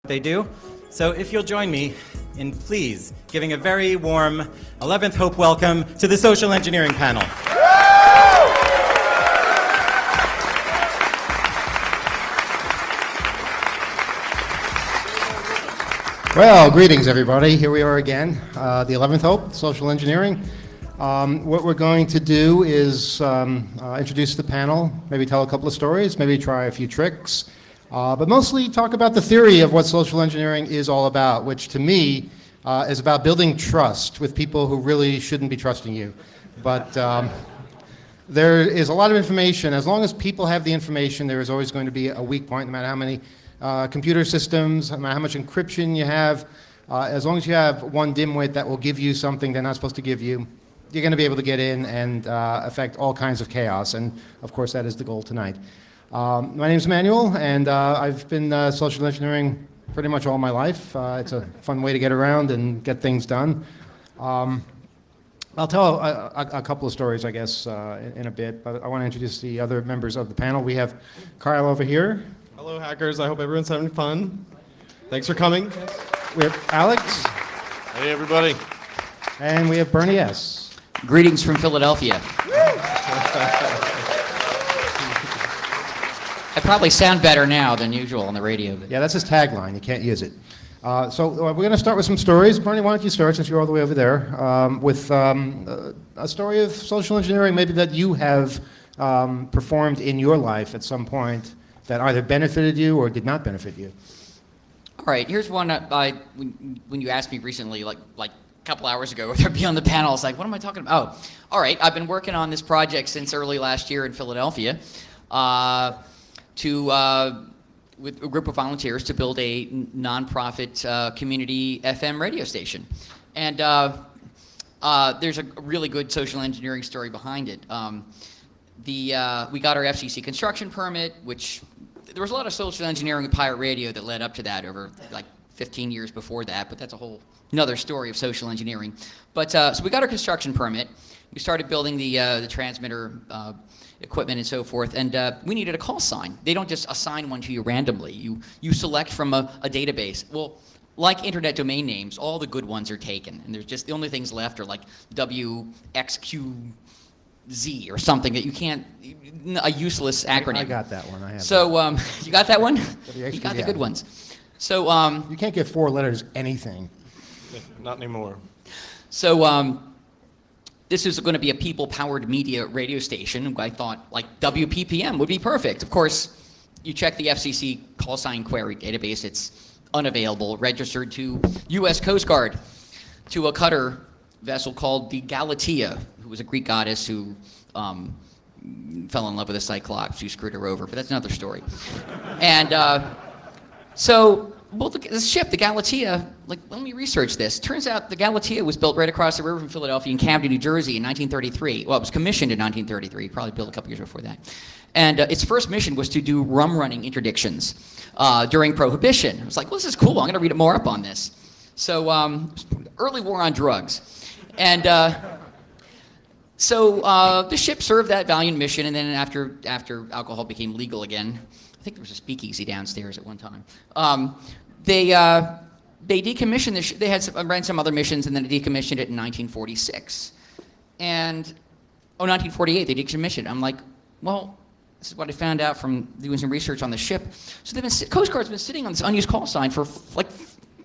they do. So if you'll join me in please giving a very warm 11th Hope welcome to the social engineering panel. Well, greetings everybody. Here we are again, the 11th Hope, social engineering. What we're going to do is introduce the panel, maybe tell a couple of stories, maybe try a few tricks, but mostly talk about the theory of what social engineering is all about, which to me is about building trust with people who really shouldn't be trusting you. But there is a lot of information. As long as people have the information, there is always going to be a weak point, no matter how many computer systems, no matter how much encryption you have. As long as you have one dimwit that will give you something they're not supposed to give you, you're going to be able to get in and affect all kinds of chaos. And of course, that is the goal tonight. My name is Emmanuel, and I've been social engineering pretty much all my life. It's a fun way to get around and get things done. I'll tell a couple of stories, I guess, in a bit, but I want to introduce the other members of the panel. We have Kyle over here. Hello, hackers. I hope everyone's having fun. Thanks for coming. We have Alex. Hey, everybody. And we have Bernie S. Greetings from Philadelphia. I probably sound better now than usual on the radio. But. Yeah, that's his tagline. You can't use it. So we're going to start with some stories. Bernie, why don't you start, since you're all the way over there, with a story of social engineering maybe that you have performed in your life at some point that either benefited you or did not benefit you. All right, here's one when you asked me recently, like a couple hours ago, whether it be on the panel, I was like, what am I talking about? Oh, all right, I've been working on this project since early last year in Philadelphia with a group of volunteers to build a nonprofit community FM radio station. And there's a really good social engineering story behind it. We got our FCC construction permit, which there was a lot of social engineering with pirate radio that led up to that over like 15 years before that, but that's a whole another story of social engineering. But so we got our construction permit. We started building the transmitter equipment and so forth, and we needed a call sign. They don't just assign one to you randomly. You select from a database. Well, like internet domain names, all the good ones are taken, and there's just the only things left are like WXQZ or something that you can't, a useless acronym. I got that one. I have. So you got that one? You got the good ones. So you can't get 4 letters anything. Not anymore. So this is going to be a people-powered media radio station. I thought like WPPM would be perfect. Of course, you check the FCC call sign query database. It's unavailable. Registered to U.S. Coast Guard, to a cutter vessel called the Galatea, who was a Greek goddess who fell in love with a Cyclops who screwed her over. But that's another story. And well, the ship, the Galatea, like, let me research this. Turns out the Galatea was built right across the river from Philadelphia in Camden, New Jersey in 1933. Well, it was commissioned in 1933, probably built a couple years before that. And its first mission was to do rum running interdictions during Prohibition. I was like, well, this is cool. I'm going to read more up on this. So early war on drugs. And so the ship served that valiant mission, and then after alcohol became legal again, I think there was a speakeasy downstairs at one time. They decommissioned the ship. They had ran some other missions, and then they decommissioned it in 1946. And 1948 they decommissioned it. I'm like, well, this is what I found out from doing some research on the ship. So Coast Guard's been sitting on this unused call sign for like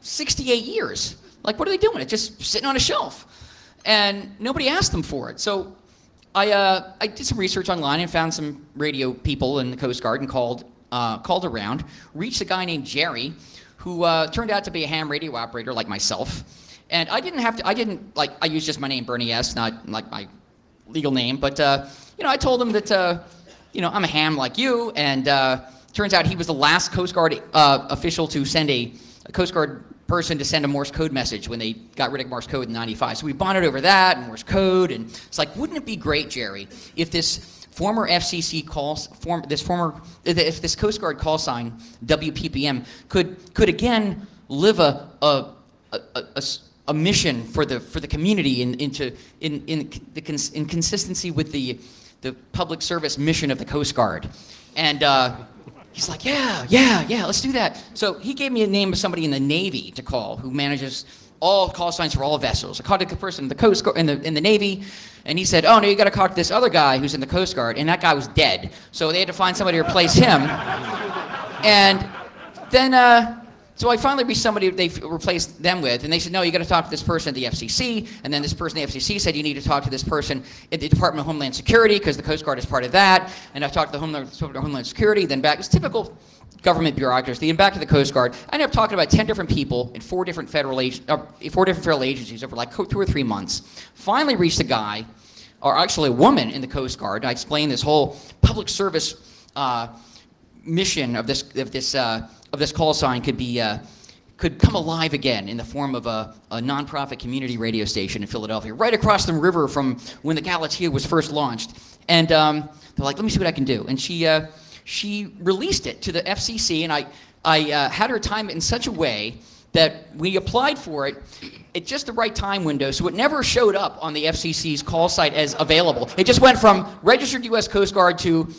68 years. Like, what are they doing? It's just sitting on a shelf, and nobody asked them for it. So I did some research online and found some radio people in the Coast Guard and called around, reached a guy named Jerry, who turned out to be a ham radio operator like myself. And I used just my name, Bernie S., not like my legal name, but I told him that I'm a ham like you, and turns out he was the last Coast Guard official to send a Coast Guard person to send a Morse code message when they got rid of Morse code in '95. So we bonded over that and Morse code, and it's like, wouldn't it be great, Jerry, if this former FCC if this Coast Guard call sign WPPM could again live a mission for the community in consistency with the public service mission of the Coast Guard. And he's like, yeah, let's do that. So he gave me a name of somebody in the Navy to call who manages all call signs for all vessels. I called a person in the Coast Guard, in the Navy, and he said, oh, no, you got to talk to this other guy who's in the Coast Guard, and that guy was dead. So they had to find somebody to replace him. And then, so I finally reached somebody they replaced them with, and they said, no, you got to talk to this person at the FCC, and then this person at the FCC said you need to talk to this person at the Department of Homeland Security, because the Coast Guard is part of that, and I talked to the Homeland Security, then back. It's typical government bureaucracy, and back to the Coast Guard. I ended up talking to about 10 different people in four different federal agencies over like 2 or 3 months. Finally reached a guy, or actually a woman in the Coast Guard. I explained this whole public service mission of this call sign could come alive again in the form of a nonprofit community radio station in Philadelphia, right across the river from when the Galatea was first launched. And they're like, let me see what I can do. And she released it to the FCC, and I had her time it in such a way that we applied for it at just the right time window, so it never showed up on the FCC's call site as available. It just went from registered U.S. Coast Guard to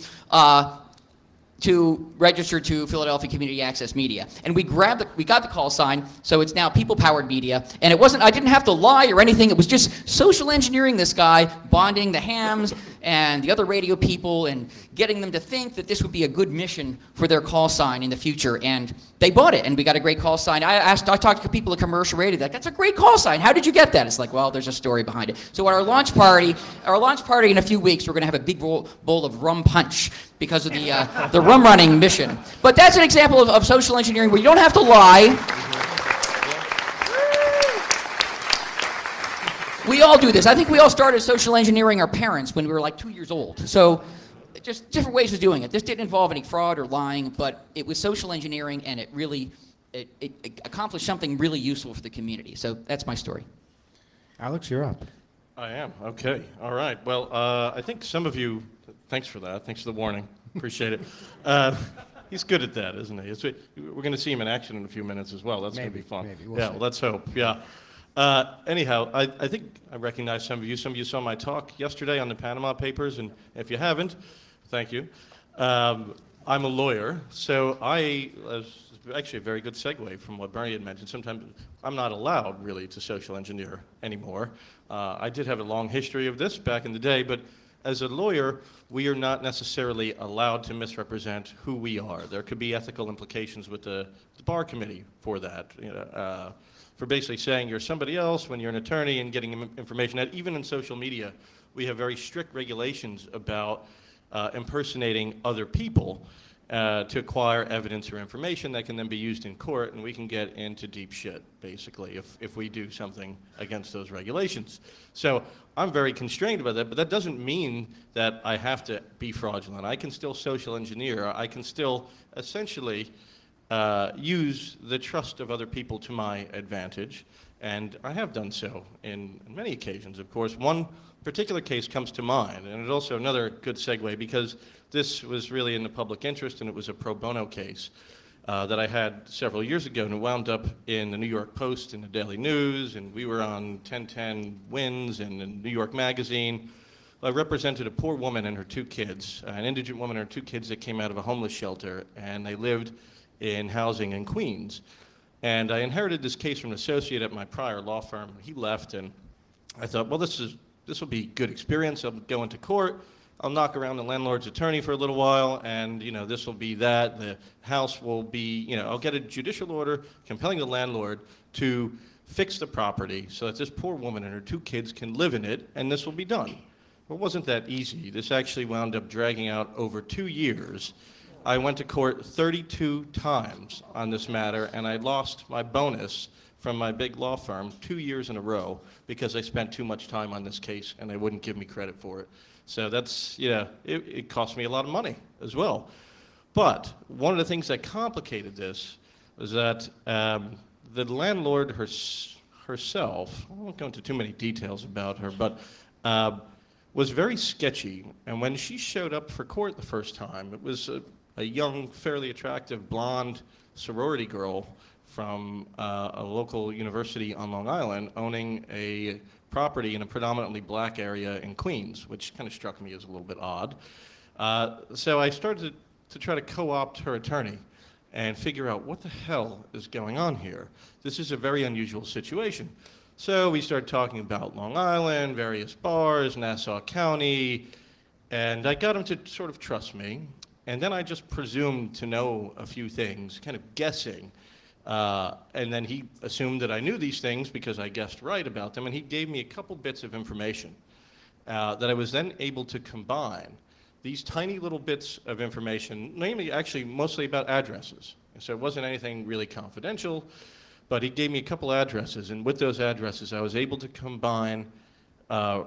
register to Philadelphia Community Access Media. And we got the call sign, so it's now people-powered media. And I didn't have to lie or anything. It was just social engineering this guy, bonding the hams and the other radio people and getting them to think that this would be a good mission for their call sign in the future. And they bought it, and we got a great call sign. I talked to people at commercial radio, like, that's a great call sign. How did you get that? It's like, well, there's a story behind it. So at our launch party in a few weeks, we're gonna have a big bowl of rum punch because of the rum running mission. But that's an example of social engineering where you don't have to lie. We all do this. I think we all started social engineering our parents when we were like 2 years old. So just different ways of doing it. This didn't involve any fraud or lying, but it was social engineering, and it really accomplished something really useful for the community. So that's my story. Alex, you're up. I am. Okay. All right. Well, I think some of you, thanks for that. Thanks for the warning. Appreciate it. He's good at that, isn't he? We're going to see him in action in a few minutes as well. That's going to be fun. Maybe. We'll yeah, see. let's hope. Yeah. Anyhow, I think I recognize some of you. Some of you saw my talk yesterday on the Panama Papers, and if you haven't, thank you. I'm a lawyer, so actually a very good segue from what Bernie had mentioned. Sometimes I'm not allowed really to social engineer anymore. I did have a long history of this back in the day, but as a lawyer, we are not necessarily allowed to misrepresent who we are. There could be ethical implications with the bar committee for that. For basically saying you're somebody else when you're an attorney and getting information out. Even in social media, we have very strict regulations about impersonating other people to acquire evidence or information that can then be used in court, and we can get into deep shit, basically, if we do something against those regulations. So I'm very constrained about that, but that doesn't mean that I have to be fraudulent. I can still social engineer. I can still essentially use the trust of other people to my advantage, and I have done so in many occasions, of course. One particular case comes to mind, and it's also another good segue because this was really in the public interest, and it was a pro bono case that I had several years ago, and it wound up in the New York Post and the Daily News, and we were on 1010 Wins and the New York Magazine. I represented a poor woman and her 2 kids, an indigent woman and her 2 kids that came out of a homeless shelter, and they lived in housing in Queens. And I inherited this case from an associate at my prior law firm. He left, and I thought, well, this will be good experience. I'll go into court. I'll knock around the landlord's attorney for a little while, and this will be that. The house will be, I'll get a judicial order compelling the landlord to fix the property so that this poor woman and her 2 kids can live in it, and this will be done. Well, it wasn't that easy. This actually wound up dragging out over 2 years. I went to court 32 times on this matter, and I lost my bonus from my big law firm 2 years in a row because I spent too much time on this case and they wouldn't give me credit for it. So that's, it cost me a lot of money as well. But one of the things that complicated this was that the landlord herself, I won't go into too many details about her, but was very sketchy. And when she showed up for court the first time, it was a young, fairly attractive, blonde sorority girl from a local university on Long Island owning a property in a predominantly black area in Queens, which kind of struck me as a little bit odd. So I started to try to co-opt her attorney and figure out what the hell is going on here. This is a very unusual situation. So we started talking about Long Island, various bars, Nassau County, and I got him to sort of trust me. And then I just presumed to know a few things, kind of guessing. And then he assumed that I knew these things because I guessed right about them, and he gave me a couple bits of information that I was then able to combine. These tiny little bits of information, namely actually mostly about addresses. So it wasn't anything really confidential, but he gave me a couple addresses, and with those addresses I was able to combine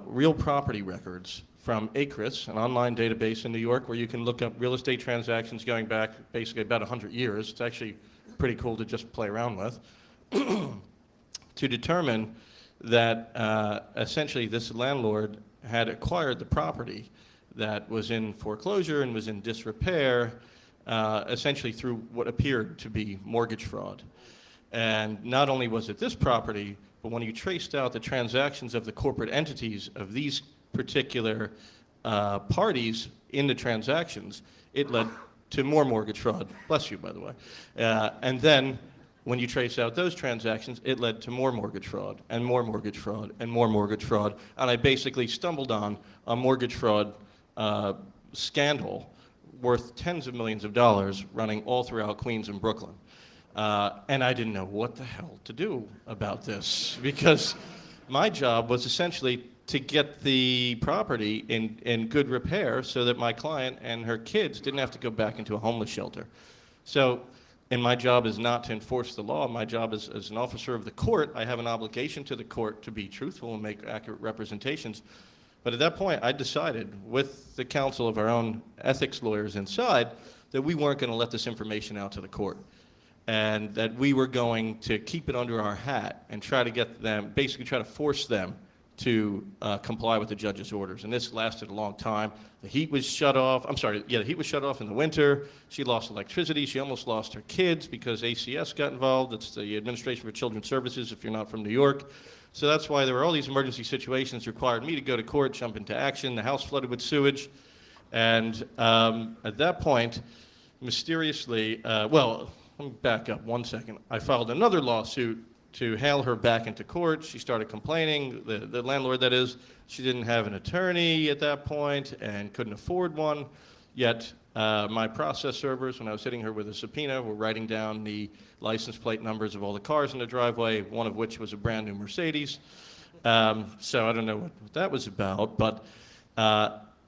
real property records from ACRIS, an online database in New York where you can look up real estate transactions going back basically about 100 years. It's actually pretty cool to just play around with, to determine that essentially this landlord had acquired the property that was in foreclosure and was in disrepair, essentially through what appeared to be mortgage fraud. And not only was it this property, but when you traced out the transactions of the corporate entities of these particular parties in the transactions, it led to more mortgage fraud. Bless you, by the way. And then when you trace out those transactions, it led to more mortgage fraud and more mortgage fraud and more mortgage fraud. And I basically stumbled on a mortgage fraud scandal worth tens of millions of dollars running all throughout Queens and Brooklyn. And I didn't know what the hell to do about this, because my job was essentially to get the property in good repair so that my client and her kids didn't have to go back into a homeless shelter. So, and my job is not to enforce the law. My job is, as an officer of the court, I have an obligation to the court to be truthful and make accurate representations. But at that point, I decided, with the counsel of our own ethics lawyers inside, that we weren't going to let this information out to the court, and that we were going to keep it under our hat and try to get them, basically try to force them to comply with the judge's orders. And this lasted a long time. The heat was shut off. The heat was shut off in the winter. She lost electricity. She almost lost her kids because ACS got involved. It's the Administration for Children's Services if you're not from New York. So that's why there were all these emergency situations required me to go to court, jump into action. The house flooded with sewage. And at that point, mysteriously, well, let me back up 1 second. I filed another lawsuit to hail her back into court. She started complaining, the landlord that is, she didn't have an attorney at that point and couldn't afford one. Yet my process servers, when I was hitting her with a subpoena, were writing down the license plate numbers of all the cars in the driveway, one of which was a brand new Mercedes. So I don't know what that was about, but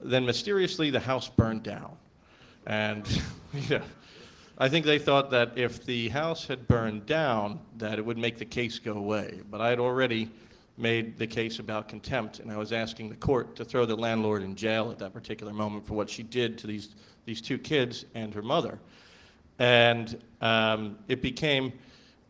then mysteriously the house burned down. And yeah, I think they thought that if the house had burned down, that it would make the case go away. But I had already made the case about contempt, and I was asking the court to throw the landlord in jail at that particular moment for what she did to these two kids and her mother. And it became,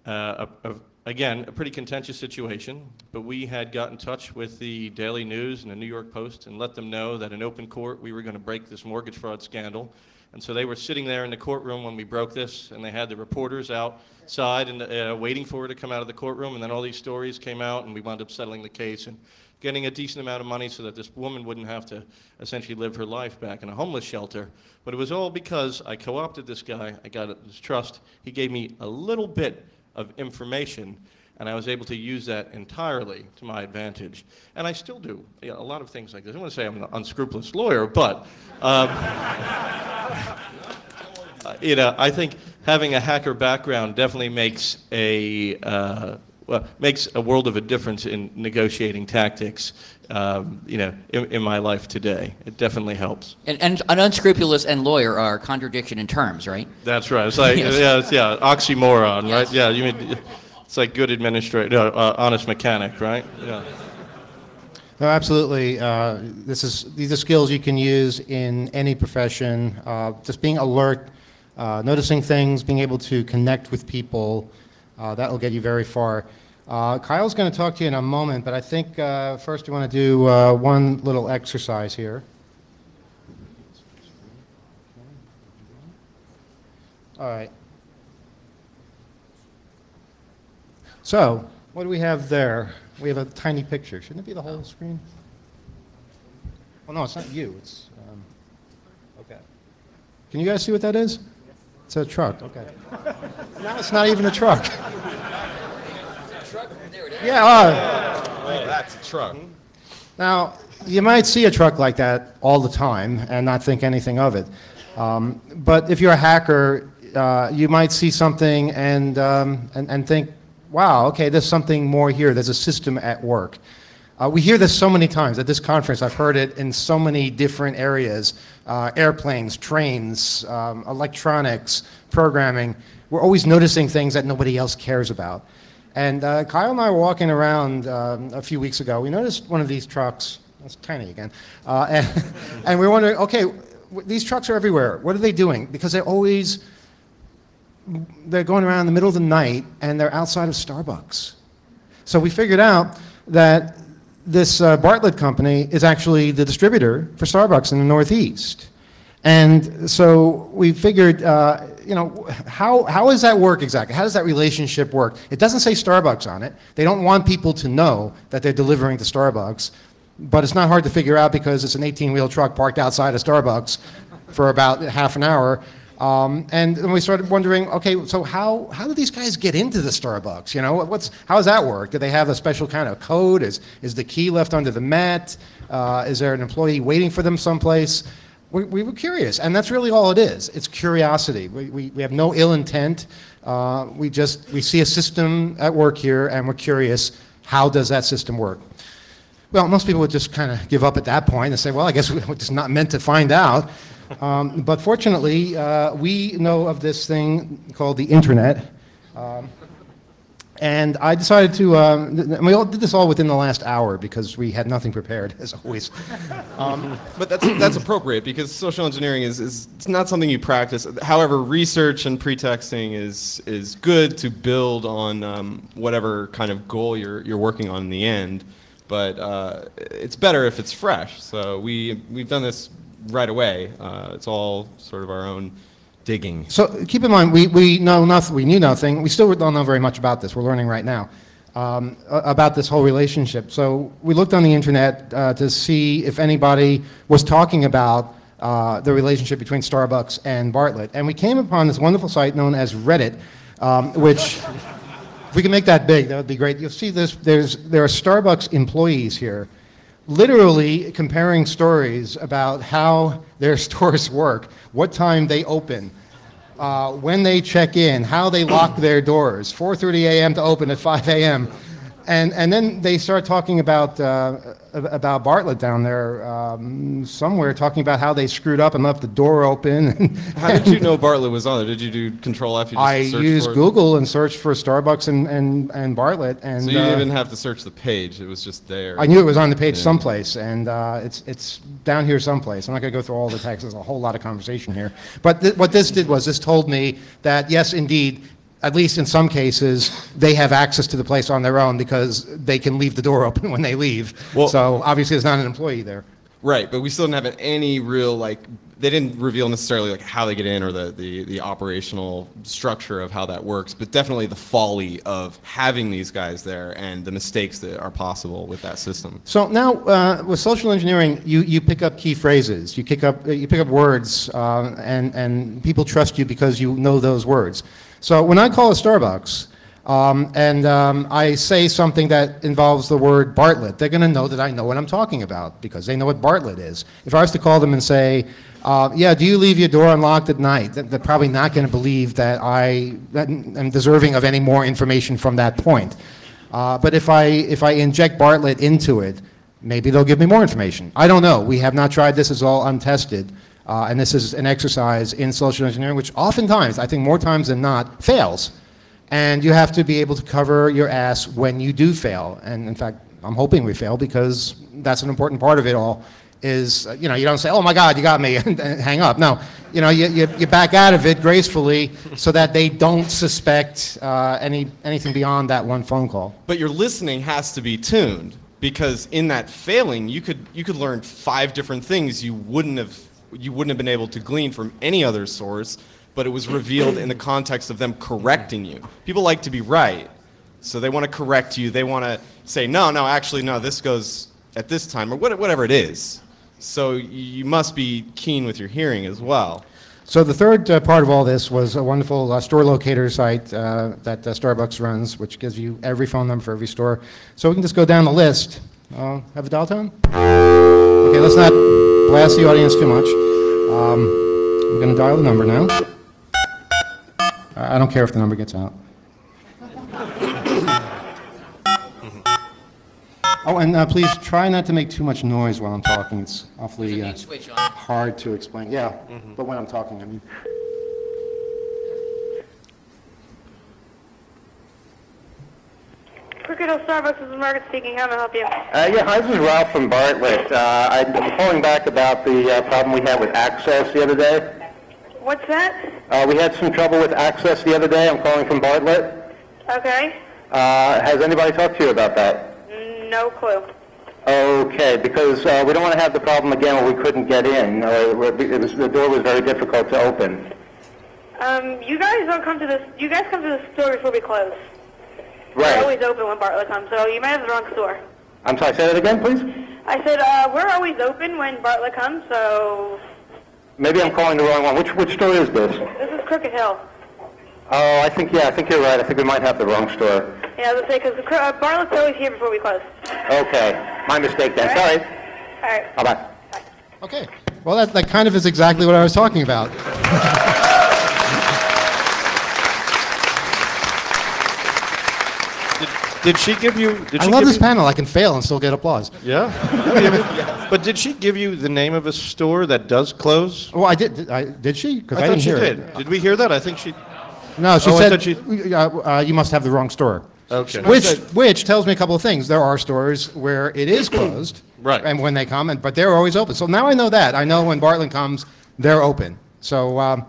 again, a pretty contentious situation, but we had got in touch with the Daily News and the New York Post and let them know that in open court we were going to break this mortgage fraud scandal. And so they were sitting there in the courtroom when we broke this, and they had the reporters outside and waiting for her to come out of the courtroom, and then all these stories came out, and we wound up settling the case and getting a decent amount of money so that this woman wouldn't have to essentially live her life back in a homeless shelter. But it was all because I co-opted this guy, I got his trust, he gave me a little bit of information, and I was able to use that entirely to my advantage. And I still do a lot of things like this. I don't want to say I'm an unscrupulous lawyer, but you know, I think having a hacker background definitely makes a world of a difference in negotiating tactics. You know, in my life today, it definitely helps. And an unscrupulous and lawyer are a contradiction in terms, right? That's right. It's like Yes. yeah, oxymoron, Yes. right? Yeah, you mean it's like good administrator, honest mechanic, right? Yeah. No, absolutely. These are skills you can use in any profession. Just being alert, noticing things, being able to connect with people, that will get you very far. Kyle's going to talk to you in a moment, but I think first we want to do one little exercise here. All right. So, what do we have there? We have a tiny picture. Shouldn't it be the whole screen? Well, no, it's not you. It's okay. Can you guys see what that is? It's a truck. Okay. Now it's not even a truck. Yeah. Oh, that's a truck. Now, you might see a truck like that all the time and not think anything of it. But if you're a hacker, you might see something and think, wow, okay, there's something more here. There's a system at work. We hear this so many times at this conference. I've heard it in so many different areas. Airplanes, trains, electronics, programming. We're always noticing things that nobody else cares about. And Kyle and I were walking around a few weeks ago. We noticed one of these trucks. That's tiny again. And we were wondering, okay, these trucks are everywhere. What are they doing? Because they're going around in the middle of the night, and they're outside of Starbucks. So we figured out that this Bartlett company is actually the distributor for Starbucks in the Northeast. And so we figured, how does that work exactly? How does that relationship work? It doesn't say Starbucks on it. They don't want people to know that they're delivering to Starbucks. But it's not hard to figure out because it's an 18-wheel truck parked outside of Starbucks for about half an hour. And then we started wondering, okay, so how do these guys get into the Starbucks? How does that work? Do they have a special kind of code? Is the key left under the mat? Is there an employee waiting for them someplace? We were curious, and that's really all it is. It's curiosity. We have no ill intent. We see a system at work here, and we're curious, how does that system work? Well, most people would just kind of give up at that point and say, well, I guess we're just not meant to find out. But fortunately, we know of this thing called the internet. And I decided to, and we all did this all within the last hour because we had nothing prepared, as always. But that's appropriate because social engineering is it's not something you practice. However, research and pretexting is good to build on whatever kind of goal you're working on in the end. But it's better if it's fresh. So we've done this right away. It's all sort of our own digging. So keep in mind, we know nothing. We knew nothing. We still don't know very much about this. We're learning right now about this whole relationship. So we looked on the internet to see if anybody was talking about the relationship between Starbucks and Bartlett, and we came upon this wonderful site known as Reddit, which. If we can make that big, that would be great. You'll see this. There are Starbucks employees here, literally comparing stories about how their stores work, what time they open, when they check in, how they lock their doors, 4:30 a.m. to open at 5 a.m. And then they start talking about Bartlett down there somewhere, talking about how they screwed up and left the door open. How did you know Bartlett was on there? Did you do Control-F? I used Google and searched for Starbucks and Bartlett. And, so you didn't even have to search the page. It was just there. I knew it was on the page someplace, and it's down here someplace. I'm not going to go through all the text. There's a whole lot of conversation here. But what this did was this told me that, yes, indeed, at least in some cases, they have access to the place on their own because they can leave the door open when they leave. Well, so obviously there's not an employee there. Right, but we still didn't have any real, they didn't reveal necessarily how they get in or the operational structure of how that works, but definitely the folly of having these guys there and the mistakes that are possible with that system. So now with social engineering, you pick up key phrases, you pick up words, and people trust you because you know those words. So when I call a Starbucks and I say something that involves the word Bartlett, they're going to know that I know what I'm talking about because they know what Bartlett is. If I was to call them and say, yeah, do you leave your door unlocked at night? They're probably not going to believe that I am deserving of any more information from that point. But if I inject Bartlett into it, maybe they'll give me more information. I don't know. We have not tried this. It's all untested. And this is an exercise in social engineering, which oftentimes, I think more times than not, fails. And you have to be able to cover your ass when you do fail. And in fact, I'm hoping we fail because that's an important part of it all is, you don't say, oh my God, you got me, and hang up. No, you back out of it gracefully so that they don't suspect anything beyond that one phone call. But your listening has to be tuned because in that failing, you could learn 5 different things you wouldn't have been able to glean from any other source, but it was revealed in the context of them correcting you. People like to be right, so they want to correct you. They want to say, no, actually, no, this goes at this time, or whatever it is. So you must be keen with your hearing as well. So the third part of all this was a wonderful store locator site that Starbucks runs, which gives you every phone number for every store. So we can just go down the list. Have a dial tone? Okay, let's not blast the audience too much. I'm going to dial the number now. I don't care if the number gets out. Oh, and please try not to make too much noise while I'm talking. It's awfully hard to explain. Yeah, but when I'm talking, I mean. Crooked Hill Starbucks, this is Margaret speaking. How may I help you? Yeah, hi, this is Ralph from Bartlett. I'm calling back about the problem we had with access the other day. What's that? We had some trouble with access the other day. I'm calling from Bartlett. Okay. Has anybody talked to you about that? No clue. Okay, because we don't want to have the problem again where we couldn't get in. The door was very difficult to open. You guys don't come to this. You guys come to the store before we close. Right. We're always open when Bartlett comes, so you might have the wrong store. I'm sorry, say that again, please? I said we're always open when Bartlett comes, so. Maybe I'm calling the wrong one. Which store is this? This is Crooked Hill. Oh, I think you're right. I think we might have the wrong store. Yeah, I was going to say, because Bartlett's always here before we close. Okay, my mistake then. All Sorry. right. All right. Bye-bye. Okay. Well, that kind of is exactly what I was talking about. Did she give you? I love this panel. I can fail and still get applause. Yeah. But did she give you the name of a store that does close? Well, I did. Did she? Because I didn't hear did. it. Did we hear that? I think she. No, she Oh, I said thought you must have the wrong store. Okay. Which tells me a couple of things. There are stores where it is closed, Right. And when they come, but they're always open. So now I know that. I know when Bartlett comes, they're open. So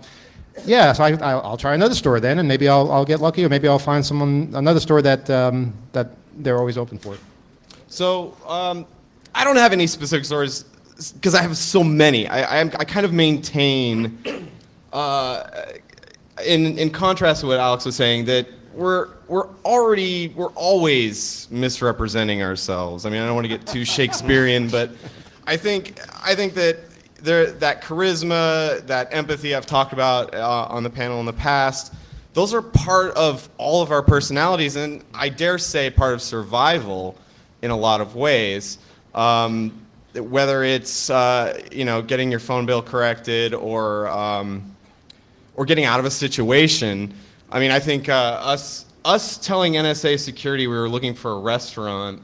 yeah, so I'll try another store then, and maybe I'll get lucky, or maybe I'll find another store that that they're always open for. So I don't have any specific stories because I have so many. I kind of maintain, in contrast to what Alex was saying, that we're always misrepresenting ourselves. I mean, I don't want to get too Shakespearean, but I think that that charisma, that empathy I've talked about on the panel in the past, those are part of all of our personalities, and I dare say part of survival in a lot of ways. Whether it's getting your phone bill corrected or getting out of a situation. I mean, I think us telling NSA security we were looking for a restaurant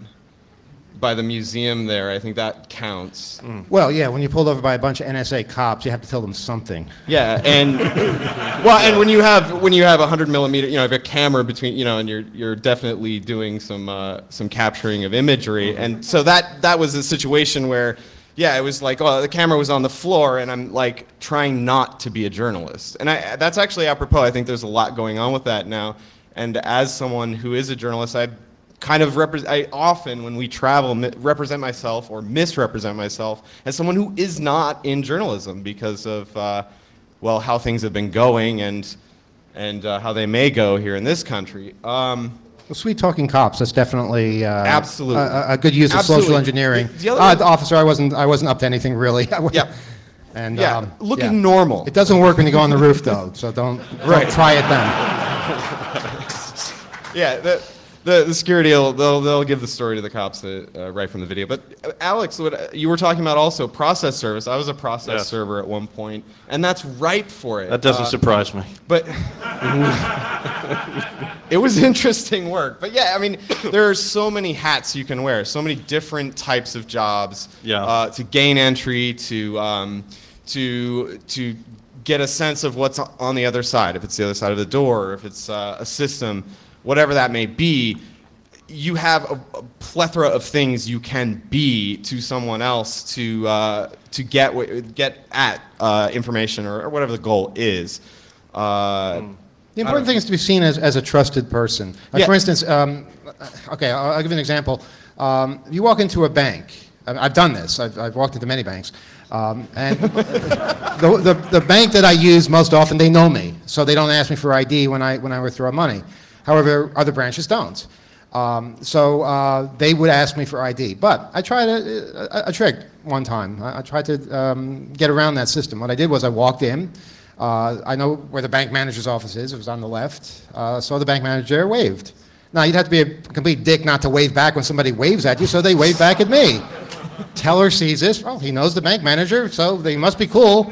by the museum there, I think that counts. Well, yeah, when you're pulled over by a bunch of NSA cops, you have to tell them something. Yeah, and and when you have 100 millimeter, you have a camera between, and you're definitely doing some capturing of imagery, and so that was a situation where, yeah, it was like, oh, the camera was on the floor, and I'm like trying not to be a journalist, and that's actually apropos. I think there's a lot going on with that now, and as someone who is a journalist, I often, when we travel, represent myself or misrepresent myself as someone who is not in journalism because of, how things have been going and how they may go here in this country. Well, sweet talking cops, that's definitely absolutely a good use of social engineering. The officer, I wasn't up to anything really. Yeah. And looking normal. It doesn't work when you go on the roof though, so don't try it then. Yeah. The security, they'll give the story to the cops right from the video. But Alex, what you were talking about also, process service. I was a process server at one point, and that's ripe for it. That doesn't surprise me. But it was interesting work. But yeah, I mean, there are so many hats you can wear, so many different types of jobs to gain entry, to get a sense of what's on the other side, if it's the other side of the door, if it's a system. Whatever that may be, you have a plethora of things you can be to someone else to get at information or whatever the goal is. The important thing is to be seen as a trusted person. Like for instance, okay, I'll give you an example. You walk into a bank. I've done this. I've walked into many banks. And the bank that I use most often, they know me, so they don't ask me for ID when I withdraw money. However, other branches don't. So they would ask me for ID. But I tried a trick one time. I tried to get around that system. What I did was I walked in. I know where the bank manager's office is. It was on the left. Saw the bank manager, waved. Now, you'd have to be a complete dick not to wave back when somebody waves at you, so they wave back at me. Teller sees this. Oh, he knows the bank manager, so they must be cool.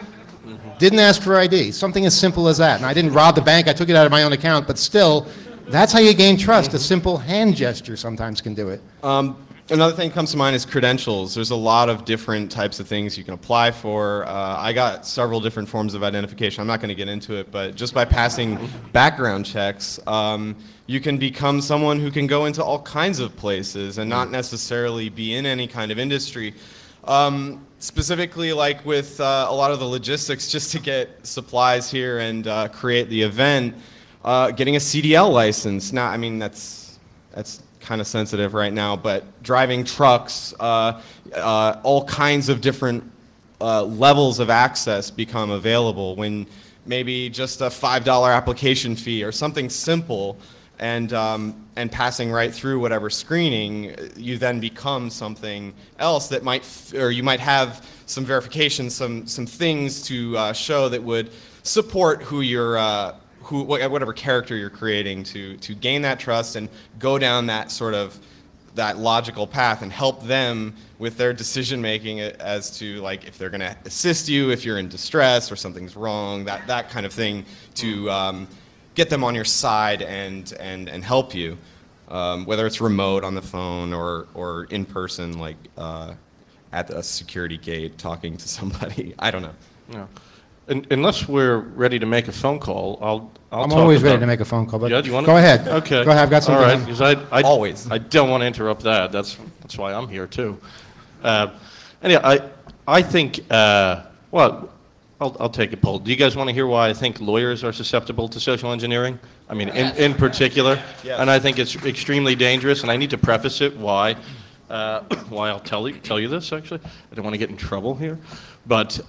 Didn't ask for ID. Something as simple as that. And I didn't rob the bank. I took it out of my own account. But still, that's how you gain trust. A simple hand gesture sometimes can do it. Another thing that comes to mind is credentials. There's a lot of different types of things you can apply for. I got several different forms of identification. I'm not going to get into it, but just by passing background checks, you can become someone who can go into all kinds of places and not necessarily be in any kind of industry. Specifically, like with a lot of the logistics, just to get supplies here and create the event, getting a CDL license. Now, I mean, that's kind of sensitive right now, but driving trucks, all kinds of different levels of access become available when maybe just a $5 application fee or something simple, and passing right through whatever screening, you then become something else that or you might have some verification, some things to show that would support who you're, whatever character you're creating to gain that trust and go down that sort of that logical path and help them with their decision making as to like if they're going to assist you if you're in distress or something's wrong, that kind of thing, to get them on your side and help you, whether it's remote on the phone or in person, like at a security gate talking to somebody. I don't know. Yeah. Unless we're ready to make a phone call, I'll I'm talk always ready about- to make a phone call, but Yeah, do you wanna- go ahead. Okay. Go ahead, I've got something. All right, because Always. I don't want to interrupt that. That's why I'm here too. Anyway, I think, well, I'll take a poll. Do you guys want to hear why I think lawyers are susceptible to social engineering? I mean, in particular, Yes. and I think it's extremely dangerous. And I need to preface it why I'll tell you this. Actually, I don't want to get in trouble here, but.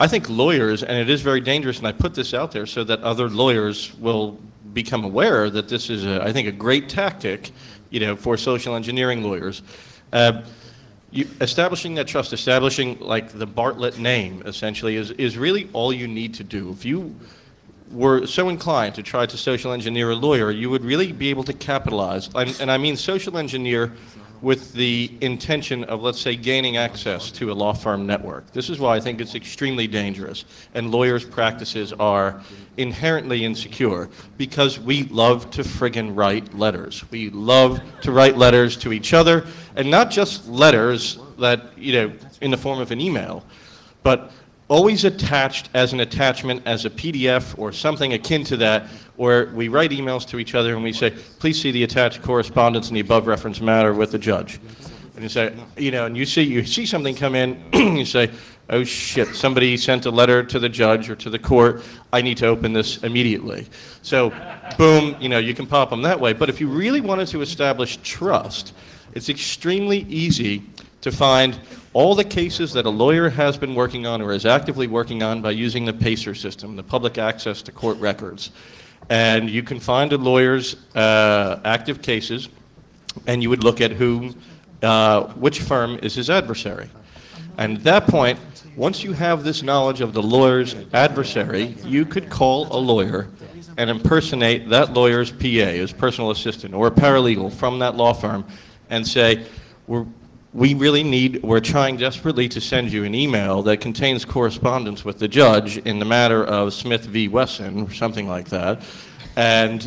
I think lawyers, and it is very dangerous, and I put this out there so that other lawyers will become aware that this is, I think, a great tactic, for social engineering lawyers. Establishing that trust, establishing like the Bartlett name, essentially, is really all you need to do. If you were so inclined to try to social engineer a lawyer, you would really be able to capitalize, and I mean social engineer with the intention of, let's say, gaining access to a law firm network. This is why I think it's extremely dangerous, and lawyers' practices are inherently insecure, because we love to friggin' write letters. We love to write letters to each other, and not just letters that, in the form of an email, but always attached as an attachment, as a PDF or something akin to that, where we write emails to each other and we say, please see the attached correspondence in the above referenced matter with the judge. And you say, and you see something come in, you say, oh shit, somebody sent a letter to the judge or to the court, I need to open this immediately. So, boom, you can pop them that way. But if you really wanted to establish trust, it's extremely easy to find all the cases that a lawyer has been working on or is actively working on by using the PACER system, the public access to court records. And you can find a lawyer's active cases, and you would look at which firm is his adversary. And at that point, once you have this knowledge of the lawyer's adversary, you could call a lawyer and impersonate that lawyer's PA, his personal assistant, or a paralegal from that law firm, and say, we're trying desperately to send you an email that contains correspondence with the judge in the matter of Smith v. Wesson, or something like that, and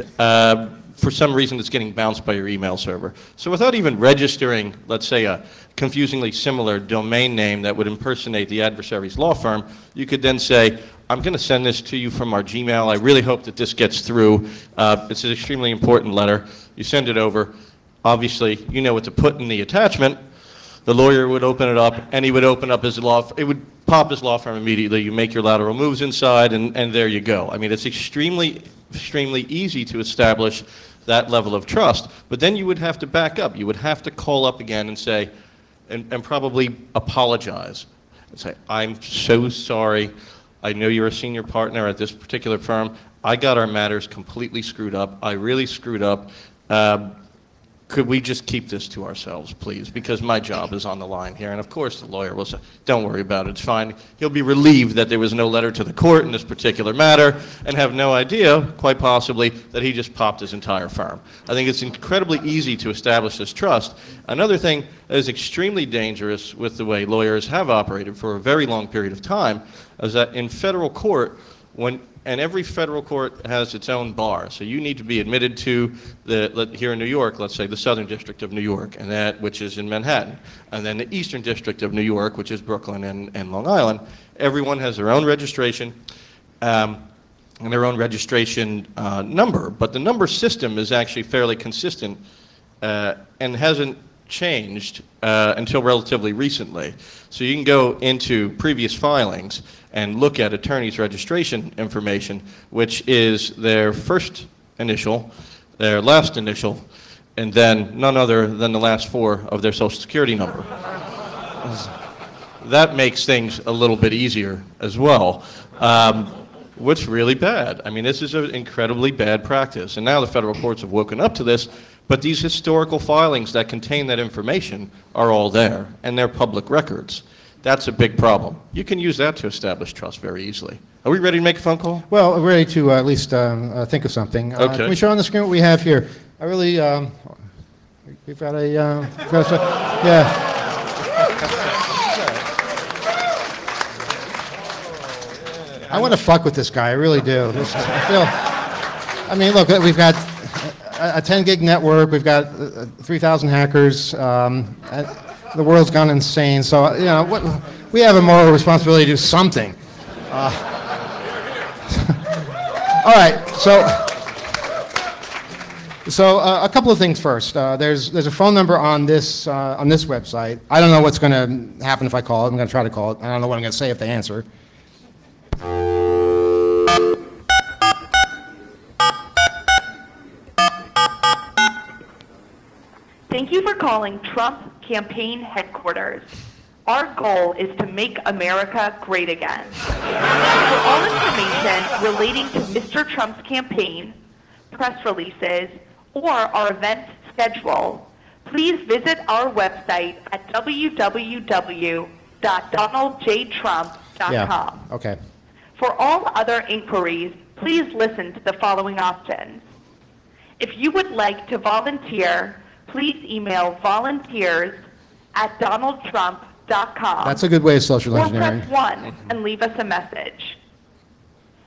for some reason it's getting bounced by your email server. So without even registering, let's say, a confusingly similar domain name that would impersonate the adversary's law firm, you could then say, I'm going to send this to you from our Gmail. I really hope that this gets through. It's an extremely important letter. You send it over. Obviously, you know what to put in the attachment. The lawyer would open it up, and he would open up his it would pop his law firm immediately. You make your lateral moves inside, and there you go. I mean, it's extremely easy to establish that level of trust, but then you would have to back up. You would have to call up again and say, and probably apologize, and say, I'm so sorry. I know you're a senior partner at this particular firm. I got our matters completely screwed up. I really screwed up. could we just keep this to ourselves, please? Because my job is on the line here. And of course, the lawyer will say, don't worry about it, it's fine. He'll be relieved that there was no letter to the court in this particular matter and have no idea, quite possibly, that he just popped his entire firm. I think it's incredibly easy to establish this trust. Another thing that is extremely dangerous with the way lawyers have operated for a very long period of time is that in federal court, and every federal court has its own bar. So you need to be admitted to here in New York, let's say the Southern District of New York, and which is in Manhattan, and then the Eastern District of New York, which is Brooklyn and Long Island. Everyone has their own registration and their own registration number, but the number system is actually fairly consistent and hasn't changed until relatively recently. So you can go into previous filings and look at attorneys' registration information, which is their first initial, their last initial, and then none other than the last four of their Social Security number. That makes things a little bit easier as well. What's really bad? I mean, this is an incredibly bad practice, and now the federal courts have woken up to this, but these historical filings that contain that information are all there, and they're public records. That's a big problem. You can use that to establish trust very easily. Are we ready to make a phone call? Well, we're ready to at least think of something. Okay. Can we show on the screen what we have here? I really, we've got a, yeah. I want to fuck with this guy, I really do. I mean, look, we've got a 10 gig network, we've got 3,000 hackers, the world's gone insane, so, you know, we have a moral responsibility to do something. All right, so a couple of things first. There's a phone number on this website. I don't know what's going to happen if I call it. I'm going to try to call it. I don't know what I'm going to say if they answer. Thank you for calling Trump Campaign Headquarters. Our goal is to make America great again. For all information relating to Mr. Trump's campaign, press releases, or our event schedule, please visit our website at www.donaldjtrump.com. Yeah, okay. For all other inquiries, please listen to the following options. If you would like to volunteer, please email volunteers@donaldtrump.com. That's a good way of social engineering. Or press 1 and leave us a message.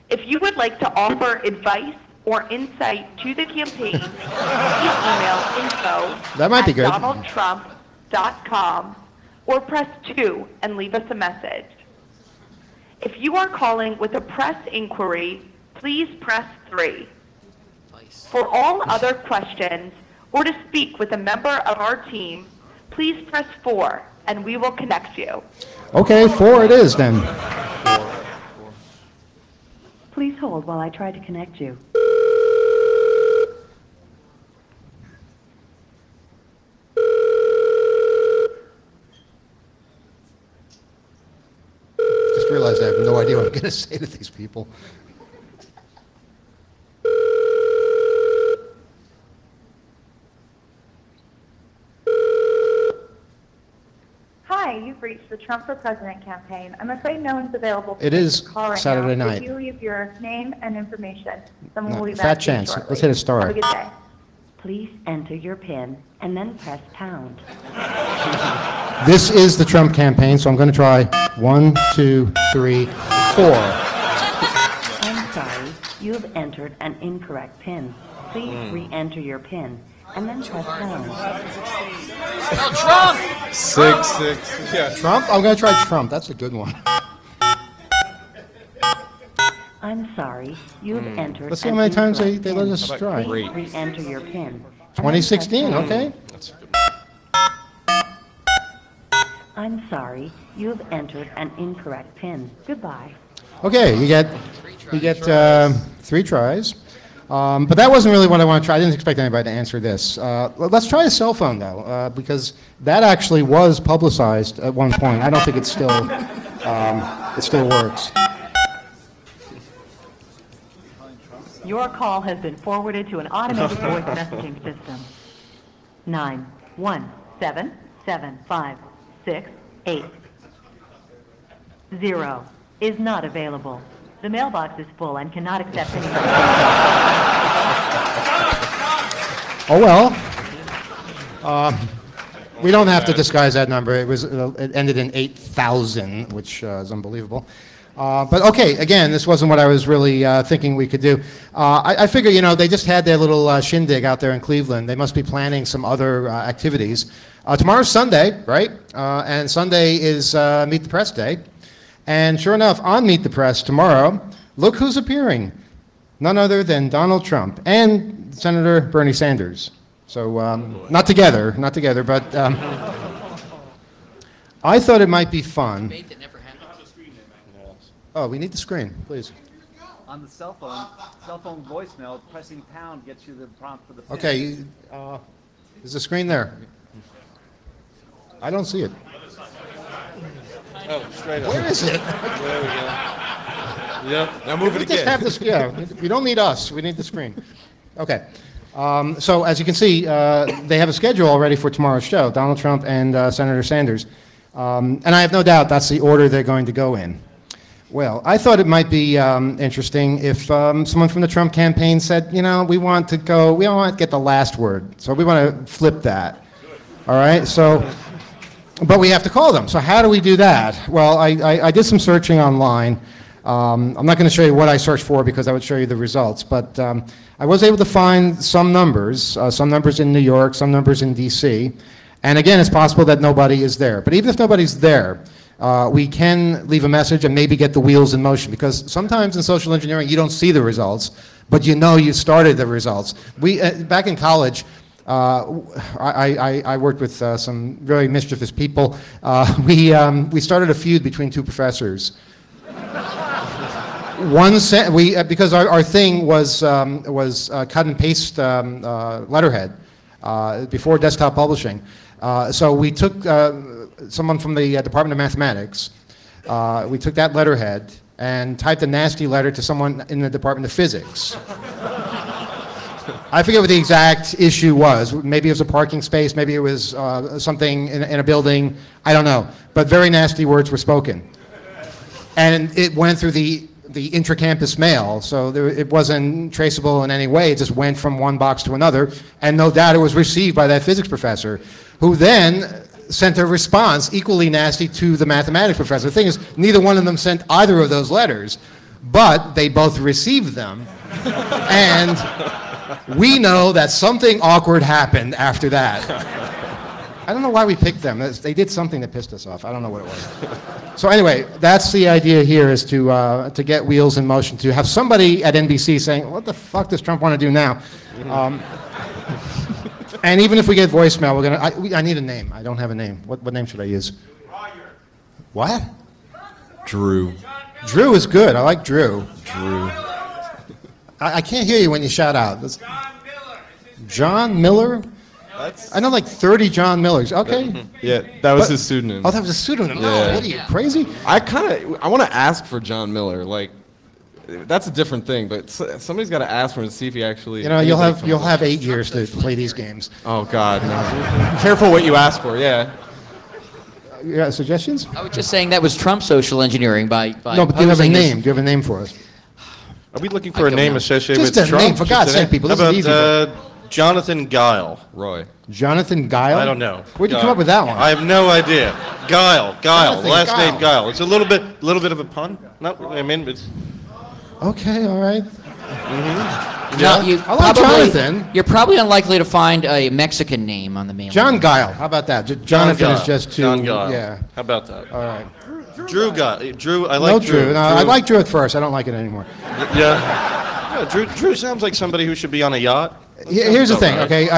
If you would like to offer advice or insight to the campaign, please email info@donaldtrump.com or press 2 and leave us a message. If you are calling with a press inquiry, please press 3. For all other questions, or to speak with a member of our team, please press 4, and we will connect you. Okay, 4 it is then. Please hold while I try to connect you. Just realized I have no idea what I'm going to say to these people. Hi, you've reached the Trump for President campaign. I'm afraid no one's available. It is call right Saturday now. night. If you leave your name and information, someone will be back Fat to you chance. shortly. Let's hit a star. Have a good day. Please enter your PIN and then press pound. This is the Trump campaign, so I'm going to try 1, 2, 3, 4. I'm sorry, you've entered an incorrect PIN. Please re-enter your PIN and then press pound. Trump! 6, 6, yeah. Trump? I'm going to try Trump. That's a good one. I'm sorry, you've entered Let's see an how many times they incorrect let PIN. us try. Please re-enter your PIN. and then press 2016, pound. okay. That's a good I'm sorry, you've entered an incorrect PIN. Goodbye. Okay, you get 3 tries. But that wasn't really what I want to try. I didn't expect anybody to answer this. Let's try a cell phone, though, because that actually was publicized at one point. I don't think it still works. Your call has been forwarded to an automated voice messaging system. 9177568. Is not available. The mailbox is full and cannot accept any. Oh, well. We don't have to disguise that number. It ended in 8,000, which is unbelievable. But okay, again, this wasn't what I was really thinking we could do. I figure, you know, they just had their little shindig out there in Cleveland. They must be planning some other activities. Tomorrow's Sunday, right? And Sunday is Meet the Press Day. And sure enough, on Meet the Press tomorrow, look who's appearing. None other than Donald Trump and Senator Bernie Sanders. So, not together, but I thought it might be fun. Oh, we need the screen, please. On the cell phone voicemail, pressing pound gets you the prompt for the pin. Okay, there's a screen there. I don't see it. Oh, straight up. Where is it? There we go. Yep. Now move it again. We don't need us. We need the screen. Okay. So as you can see, they have a schedule already for tomorrow's show, Donald Trump and Senator Sanders. And I have no doubt that's the order they're going to go in. Well, I thought it might be interesting if someone from the Trump campaign said, you know, we want to get the last word. So we want to flip that. All right? So, but we have to call them. So how do we do that? Well, I did some searching online. I'm not going to show you what I searched for because I would show you the results. But I was able to find some numbers in New York, some numbers in D.C. And again, it's possible that nobody is there. But even if nobody's there, we can leave a message and maybe get the wheels in motion, because sometimes in social engineering you don't see the results, but you know you started the results. We back in college, I worked with some very mischievous people. We started a feud between two professors. Because our thing was cut and paste letterhead before desktop publishing. So we took someone from the Department of Mathematics. We took that letterhead and typed a nasty letter to someone in the Department of Physics. I forget what the exact issue was. Maybe it was a parking space. Maybe it was something in a building. I don't know. But very nasty words were spoken. And it went through the intra-campus mail, so it wasn't traceable in any way. It just went from one box to another, and no doubt it was received by that physics professor, who then sent a response equally nasty to the mathematics professor. The thing is, neither one of them sent either of those letters, but they both received them, and we know that something awkward happened after that. I don't know why we picked them. They did something that pissed us off. I don't know what it was. So anyway, that's the idea here, is to get wheels in motion, to have somebody at NBC saying, what the fuck does Trump want to do now? And even if we get voicemail, I need a name. I don't have a name. What name should I use? Roger. What? Drew. Drew is good. I like Drew. Drew. I can't hear you when you shout out. John Miller. John Miller? I know like 30 John Millers. Okay. Yeah, that was his pseudonym. Oh, that was a pseudonym. Yeah. Oh, what are you, crazy? I want to ask for John Miller. Like, that's a different thing, but somebody's got to ask for him to see if he actually. You know, you'll have 8 years to play these games. Oh God, no. Careful what you ask for. Yeah. Yeah, suggestions? I was just saying that was Trump social engineering by No, but do you have a name? Do you have a name for us? Are we looking for a name associated Just with a Trump? name, for God's sake, people. This is easy. Jonathan Guile. Roy. Jonathan Guile? I don't know. Where'd you come up with that one? I have no idea. Guile. Jonathan Last Guile. name Guile. It's a little bit of a pun. No, I mean it's. Okay, all right. No, I like Jonathan. You're probably unlikely to find a Mexican name on the mail. John Guile. How about that? Jonathan is just too. John Guile. Yeah. How about that? All right. Drew Guile. Drew. I like No, Drew. No, I like Drew at first. I don't like it anymore. Yeah. Drew sounds like somebody who should be on a yacht. Here's the thing, right. okay?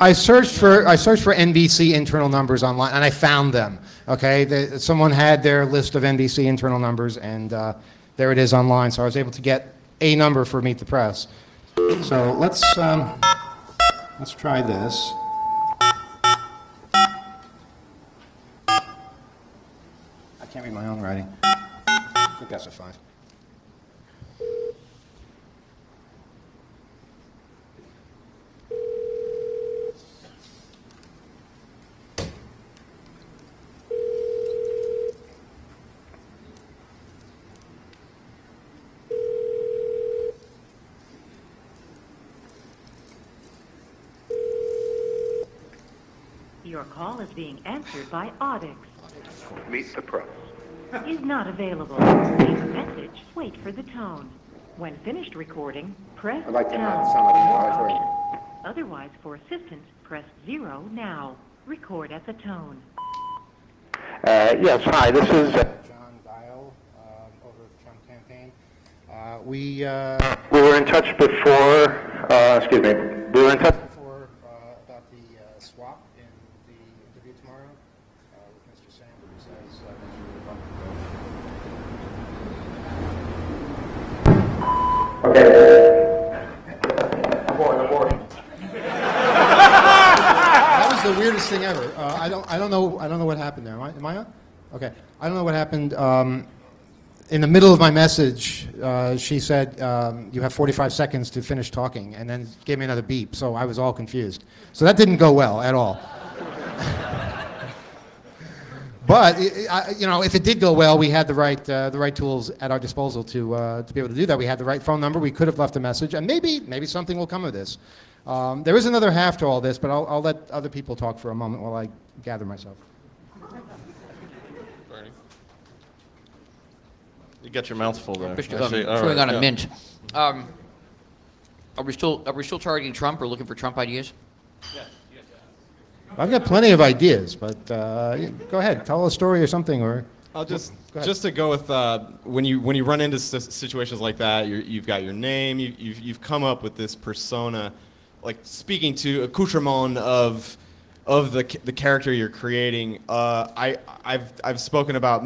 I searched for NBC internal numbers online, and I found them. Okay, someone had their list of NBC internal numbers, and there it is online. So I was able to get a number for Meet the Press. So let's try this. I can't read my own writing. I think that's a 5. Your call is being answered by Audix. Meet the press. Is not available. Leave a message. Wait for the tone. When finished recording, press I'd like to pound sound like for an more auditorium. options. Otherwise, for assistance, press 0 now. Record at the tone. Yes, hi, this is... John Dial, over at the Trump campaign. We We were in touch before, excuse me, we were in touch... before about the swap in the interview tomorrow with Mr. Sanders as Okay. Abort. That was the weirdest thing ever. I don't know what happened there. Am I on? Okay. I don't know what happened. In the middle of my message, she said, "You have 45 seconds to finish talking," and then gave me another beep. So I was all confused. So that didn't go well at all. But if it did go well, we had the right tools at our disposal to be able to do that. We had the right phone number. We could have left a message, and maybe something will come of this. There is another half to all this, but I'll let other people talk for a moment while I gather myself. You got your mouth full there. Chewing on a mint. Are we still targeting Trump or looking for Trump ideas? I've got plenty of ideas, but go ahead, tell a story or something, or I'll just to go with when you run into situations like that, you've got your name, you've come up with this persona, like speaking to accoutrement of the character you're creating. I've spoken about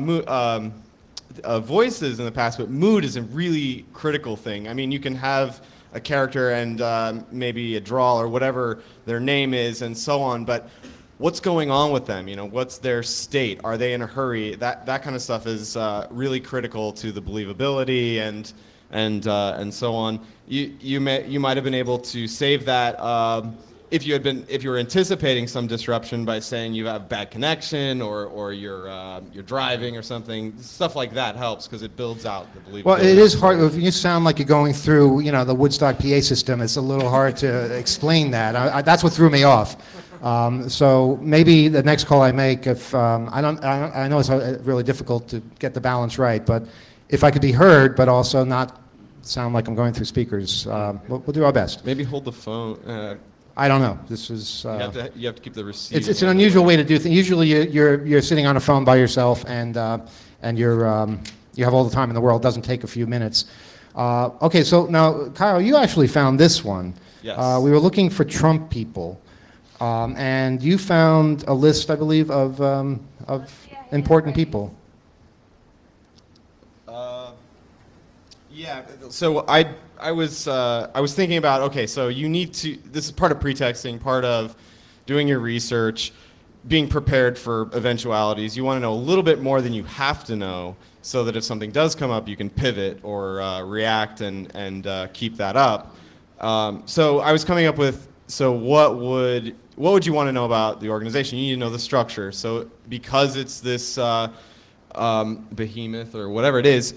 voices in the past, but mood is a really critical thing. I mean, you can have a character and maybe a drawl or whatever their name is and so on, but what's going on with them? What's their state? Are they in a hurry? That kind of stuff is really critical to the believability and so on. You might have been able to save that if you were anticipating some disruption by saying you have bad connection or you're driving or something. Stuff like that helps because it builds out the believability. Well, it is hard. If you sound like you're going through, the Woodstock PA system, it's a little hard to explain that. That's what threw me off. So maybe the next call I make, if I know it's really difficult to get the balance right, but if I could be heard, but also not sound like I'm going through speakers, we'll do our best. Maybe hold the phone. I don't know. This is. You have to keep the receiver. It's an unusual way to do things. Usually, you're sitting on a phone by yourself, and you have all the time in the world. It doesn't take a few minutes. Okay, so now, Kyle, you actually found this one. Yes. We were looking for Trump people, and you found a list, I believe, of important people. Yeah. So I was thinking about, okay, so you need to, this is part of pretexting, part of doing your research, being prepared for eventualities. You want to know a little bit more than you have to know so that if something does come up, you can pivot or react and keep that up. So I was coming up with, so what would you want to know about the organization? You need to know the structure. So because it's this behemoth or whatever it is,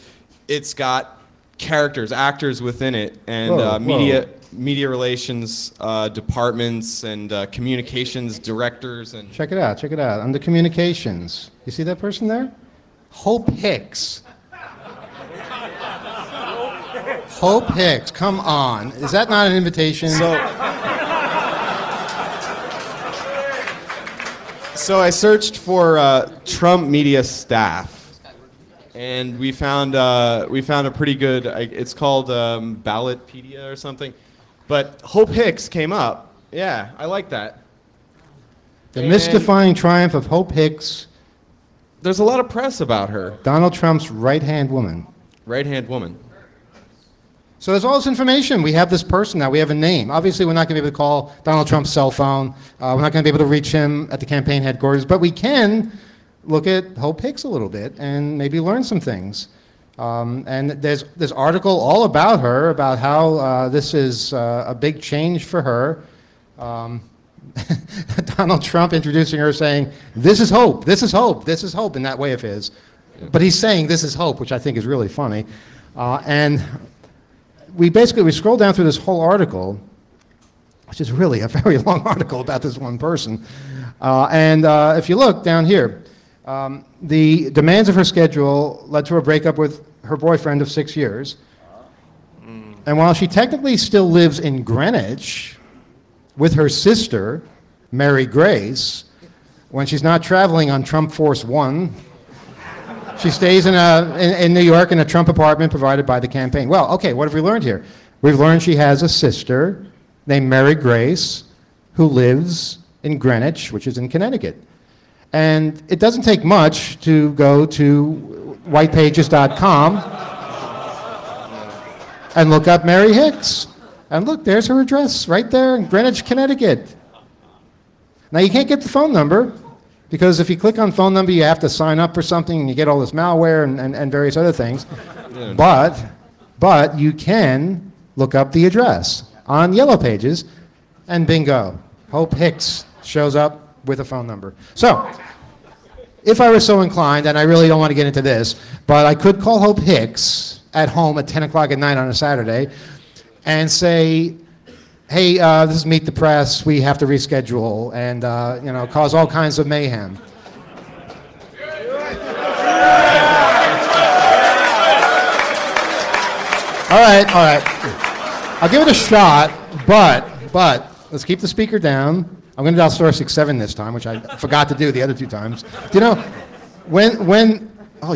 it's got characters, actors within it, and media relations departments and communications directors and. Check it out. Under communications, you see that person there? Hope Hicks. Hope Hicks. Come on, is that not an invitation? So I searched for Trump media staff. And we found a pretty good. It's called Ballotpedia or something, but Hope Hicks came up. Yeah, I like that. The mystifying triumph of Hope Hicks. There's a lot of press about her. Donald Trump's right-hand woman. Right-hand woman. So there's all this information. We have this person now. We have a name. Obviously, we're not going to be able to call Donald Trump's cell phone. We're not going to be able to reach him at the campaign headquarters, but we can look at Hope Hicks a little bit and maybe learn some things. And there's this article all about her, about how this is a big change for her. Donald Trump introducing her saying, "This is hope, this is hope, this is hope," in that way of his. But he's saying this is hope, which I think is really funny. And we scroll down through this whole article, which is really a very long article about this one person. If you look down here, the demands of her schedule led to a breakup with her boyfriend of 6 years. And while she technically still lives in Greenwich with her sister, Mary Grace, when she's not traveling on Trump Force One, she stays in New York in a Trump apartment provided by the campaign. Well, okay, what have we learned here? We've learned she has a sister named Mary Grace who lives in Greenwich, which is in Connecticut. And it doesn't take much to go to whitepages.com and look up Mary Hicks. And look, there's her address right there in Greenwich, Connecticut. Now, you can't get the phone number because if you click on phone number, you have to sign up for something and you get all this malware and various other things. Yeah. But you can look up the address on Yellow Pages and bingo, Hope Hicks shows up with a phone number. So, if I were so inclined, and I really don't want to get into this, but I could call Hope Hicks at home at 10 o'clock at night on a Saturday and say, hey, this is Meet the Press, we have to reschedule, and cause all kinds of mayhem. All right. I'll give it a shot, but let's keep the speaker down. I'm going to dial star 67 this time, which I forgot to do the other 2 times. Do you know,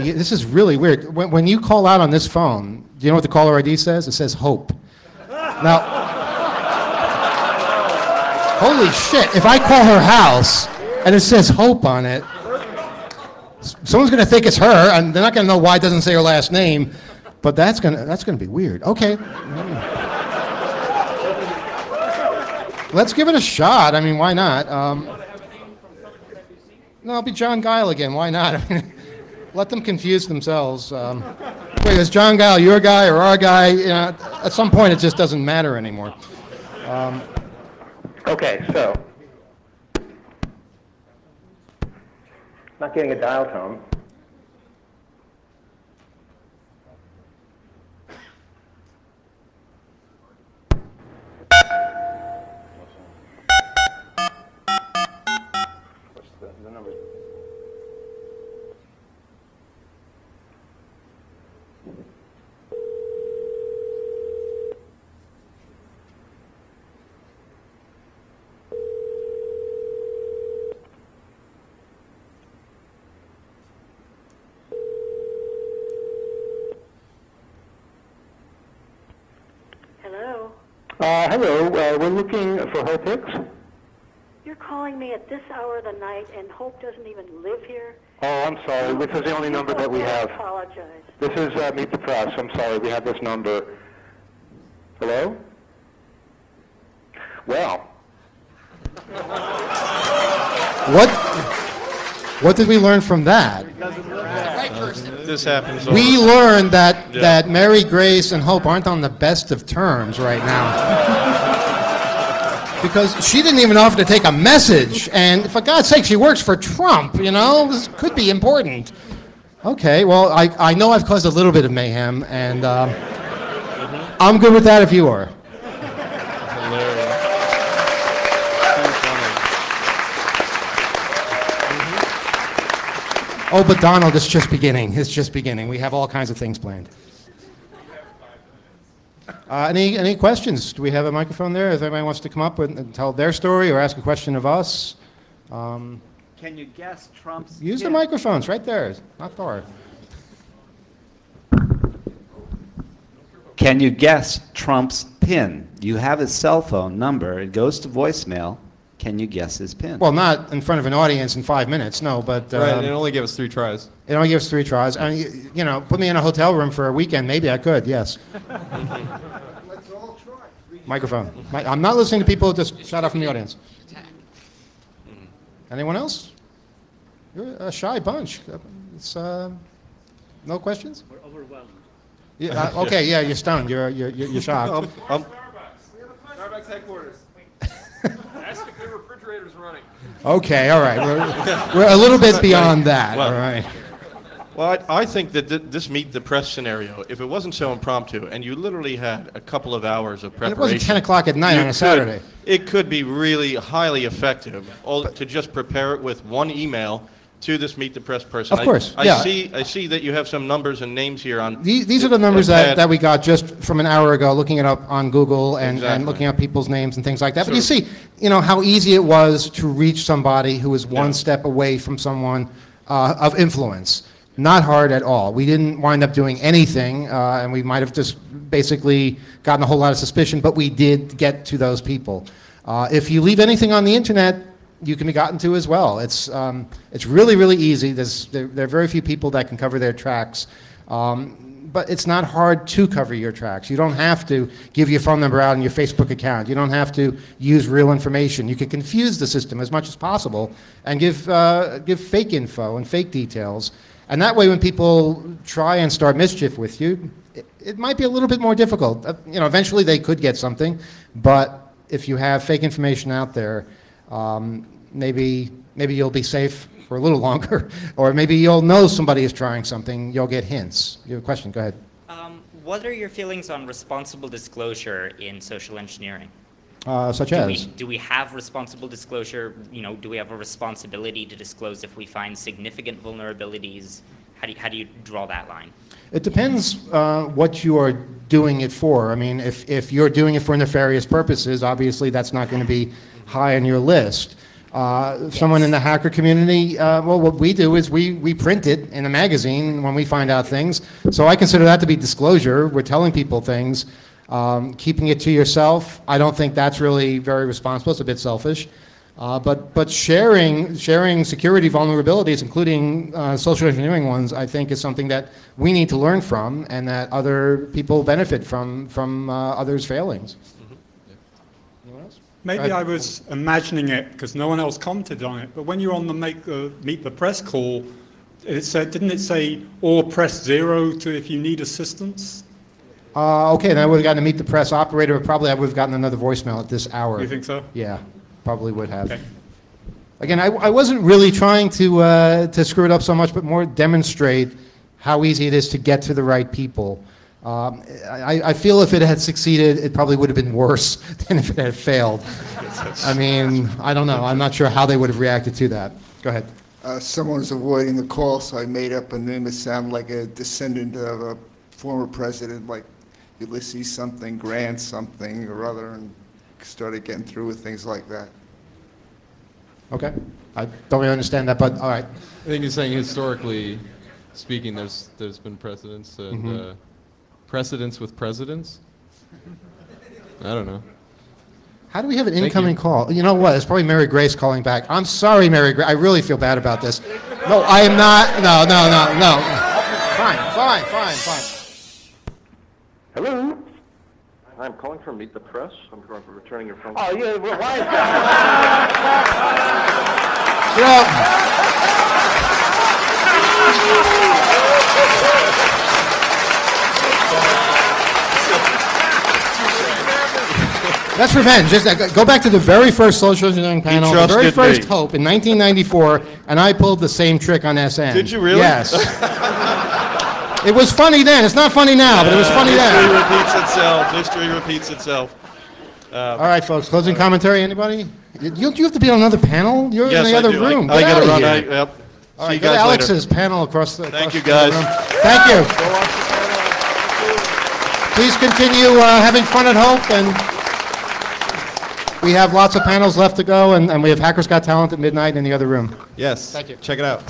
this is really weird. When you call out on this phone, do you know what the caller ID says? It says Hope. Now, holy shit, if I call her house and it says Hope on it, someone's going to think it's her, and they're not going to know why it doesn't say her last name, but that's going to be weird. Okay. Let's give it a shot. I mean, why not? No, it'll be John Guile again. Why not? I mean, let them confuse themselves. Wait, is John Guile your guy or our guy? At some point, it just doesn't matter anymore. Okay, so. Not getting a dial tone. The number. Hello. Hello. We're looking for Hope Hicks. You're calling me at this hour of the night, and Hope doesn't even live here? Oh, I'm sorry. This is the only number that we have. I apologize. This is Meet the Press. I'm sorry. We have this number. Hello? Well. What did we learn from that? This happens. We learned that Mary Grace and Hope aren't on the best of terms right now. Because she didn't even offer to take a message, and for God's sake, she works for Trump, This could be important. Okay, well, I know I've caused a little bit of mayhem, and I'm good with that if you are. Oh, but Donald, it's just beginning. It's just beginning. We have all kinds of things planned. Any questions? Do we have a microphone there? If anybody wants to come up and tell their story or ask a question of us? Can you guess Trump's Use the microphones right there. Not far. Can you guess Trump's PIN? You have his cell phone number. It goes to voicemail. Can you guess his PIN? Well, not in front of an audience in 5 minutes, no, but... Right, it only gave us 3 tries. It only gave us 3 tries. I mean, put me in a hotel room for a weekend, maybe I could, yes. Let's all try. Microphone. I'm not listening to people who just shout out from the audience. Anyone else? You're a shy bunch. It's, no questions? We're overwhelmed. Yeah, okay, yeah, you're stunned. You're shocked. Starbucks headquarters. Ask if the refrigerator's running. Okay, all right. We're a little bit beyond that, all right. Well, I think that this Meet the Press scenario, if it wasn't so impromptu, and you literally had a couple of hours of And preparation. it wasn't 10 o'clock at night on a Saturday. It could be really highly effective to just prepare it with one email to this Meet the Press person. Of course, I yeah. see that you have some numbers and names here on. These are the numbers that we got just from an hour ago, looking it up on Google and Exactly. looking up people's names and things like that. But you see, how easy it was to reach somebody who was one step away from someone of influence. Not hard at all. We didn't wind up doing anything, and we might have just basically gotten a whole lot of suspicion, but we did get to those people. If you leave anything on the internet, you can be gotten to as well. It's really, really easy. There are very few people that can cover their tracks. But it's not hard to cover your tracks. You don't have to give your phone number out and your Facebook account. You don't have to use real information. You can confuse the system as much as possible and give fake info and fake details. And that way, when people try and start mischief with you, it might be a little bit more difficult. Eventually they could get something, but if you have fake information out there, maybe you'll be safe for a little longer, or maybe you'll know somebody is trying something. You'll get hints. You have a question? Go ahead. What are your feelings on responsible disclosure in social engineering? Such as? Do we have responsible disclosure? Do we have a responsibility to disclose if we find significant vulnerabilities? How do you draw that line? It depends what you are doing it for. I mean, if you're doing it for nefarious purposes, obviously that's not going to be high on your list. Someone in the hacker community, well, what we do is we print it in a magazine when we find out things. So I consider that to be disclosure. We're telling people things. Keeping it to yourself, I don't think that's really very responsible. It's a bit selfish. But sharing security vulnerabilities, including social engineering ones, I think is something that we need to learn from, and that other people benefit from others' failings. Maybe I was imagining it because no one else commented on it, but when you're on the Meet the Press call, didn't it say, or press 0 if you need assistance? Okay, then I would have gotten to meet the press operator, but probably I would have gotten another voicemail at this hour. You think so? Yeah, probably would have. Okay. Again, I wasn't really trying to screw it up so much, but more demonstrate how easy it is to get to the right people. I feel if it had succeeded, it probably would have been worse than if it had failed. I mean, I don't know. I'm not sure how they would have reacted to that. Go ahead. Someone was avoiding the call, so I made up a name that sounded like a descendant of a former president, like Ulysses something, Grant something or other, and started getting through with things like that. Okay. I don't really understand that, but all right. I think he's saying historically speaking, there's been precedents and precedents with presidents. I don't know. How do we have an incoming call? You know what? It's probably Mary Grace calling back. I'm sorry, Mary Grace. I really feel bad about this. No, I am not. No. Fine. Hello? I'm calling from Meet the Press. I'm returning your phone. Oh, yeah, well, why is That's revenge. Just go back to the very first social engineering panel, the very first HOPE in 1994, and I pulled the same trick on SN. Did you really? Yes. It was funny then. It's not funny now, but it was funny then. History repeats itself. All right, folks. Closing commentary. Anybody? You have to be on another panel. You're in the other room. I got to run. Yep. All right, go to Alex's panel across the. Thank you, guys. Thank you. Please continue having fun at HOPE, and we have lots of panels left to go, and we have Hackers Got Talent at midnight in the other room. Yes. Thank you. Check it out.